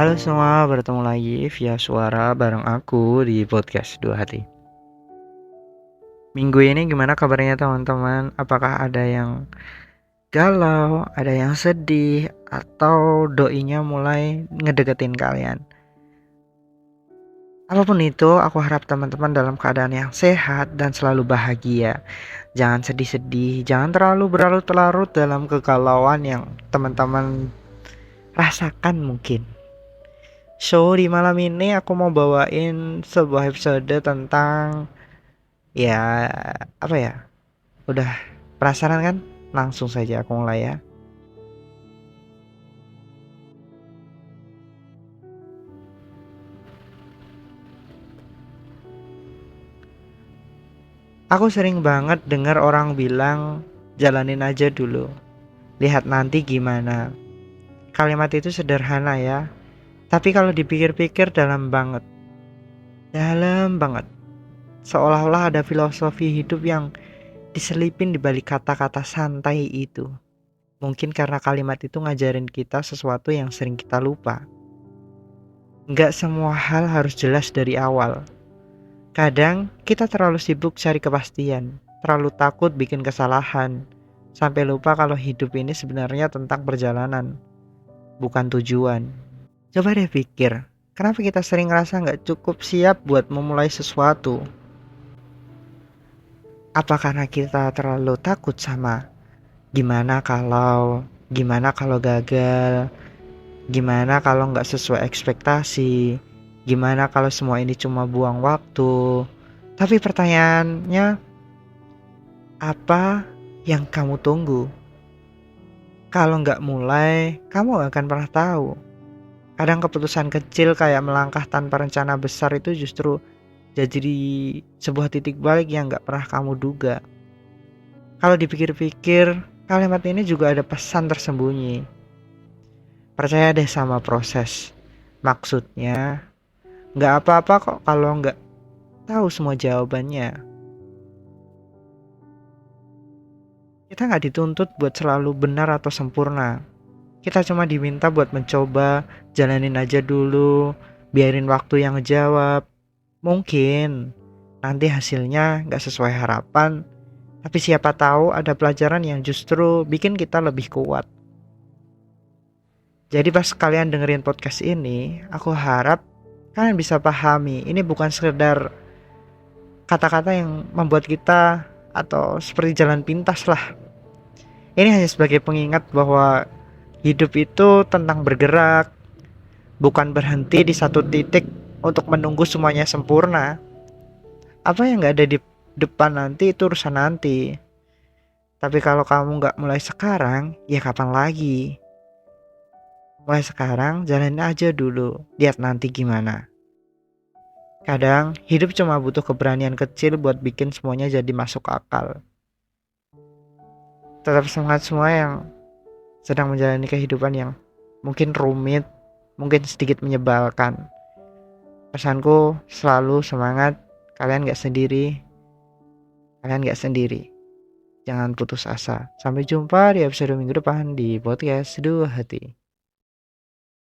Halo semua, bertemu lagi via suara bareng aku di podcast Dua Hati. Minggu ini gimana kabarnya teman-teman? Apakah ada yang galau, ada yang sedih, atau doinya mulai ngedeketin kalian? Apapun itu, aku harap teman-teman dalam keadaan yang sehat dan selalu bahagia. Jangan sedih-sedih, jangan terlalu berlarut-larut dalam kegalauan yang teman-teman rasakan mungkin. So, di malam ini aku mau bawain sebuah episode tentang ya apa ya? Udah penasaran kan? Langsung saja aku mulai ya. Aku sering banget dengar orang bilang jalanin aja dulu. Lihat nanti gimana. Kalimat itu sederhana ya, tapi kalau dipikir-pikir dalam banget. Dalam banget. Seolah-olah ada filosofi hidup yang diselipin di balik kata-kata santai itu. Mungkin karena kalimat itu ngajarin kita sesuatu yang sering kita lupa. Nggak semua hal harus jelas dari awal. Kadang kita terlalu sibuk cari kepastian, terlalu takut bikin kesalahan, sampai lupa kalau hidup ini sebenarnya tentang perjalanan, bukan tujuan. Coba deh pikir, kenapa kita sering ngerasa nggak cukup siap buat memulai sesuatu? Apa karena kita terlalu takut sama gimana kalau gagal, gimana kalau nggak sesuai ekspektasi, gimana kalau semua ini cuma buang waktu. Tapi pertanyaannya, apa yang kamu tunggu? Kalau nggak mulai, kamu nggak akan pernah tahu. Kadang keputusan kecil kayak melangkah tanpa rencana besar itu justru jadi sebuah titik balik yang nggak pernah kamu duga. Kalau dipikir-pikir, kalimat ini juga ada pesan tersembunyi. Percaya deh sama proses. Maksudnya, nggak apa-apa kok kalau nggak tahu semua jawabannya. Kita nggak dituntut buat selalu benar atau sempurna. Kita cuma diminta buat mencoba, jalanin aja dulu, biarin waktu yang ngejawab. Mungkin nanti hasilnya nggak sesuai harapan, tapi siapa tahu ada pelajaran yang justru bikin kita lebih kuat. Jadi pas kalian dengerin podcast ini, aku harap kalian bisa pahami, ini bukan sekedar kata-kata yang membuat kita atau seperti jalan pintas lah. Ini hanya sebagai pengingat bahwa hidup itu tentang bergerak, bukan berhenti di satu titik untuk menunggu semuanya sempurna. Apa yang gak ada di depan nanti itu urusan nanti. Tapi kalau kamu gak mulai sekarang, ya kapan lagi? Mulai sekarang, jalanin aja dulu. Lihat nanti gimana. Kadang, hidup cuma butuh keberanian kecil buat bikin semuanya jadi masuk akal. Tetap semangat semua yang sedang menjalani kehidupan yang mungkin rumit, mungkin sedikit menyebalkan. Pesanku selalu semangat, kalian gak sendiri, jangan putus asa. Sampai jumpa di episode minggu depan di podcast Dua Hati.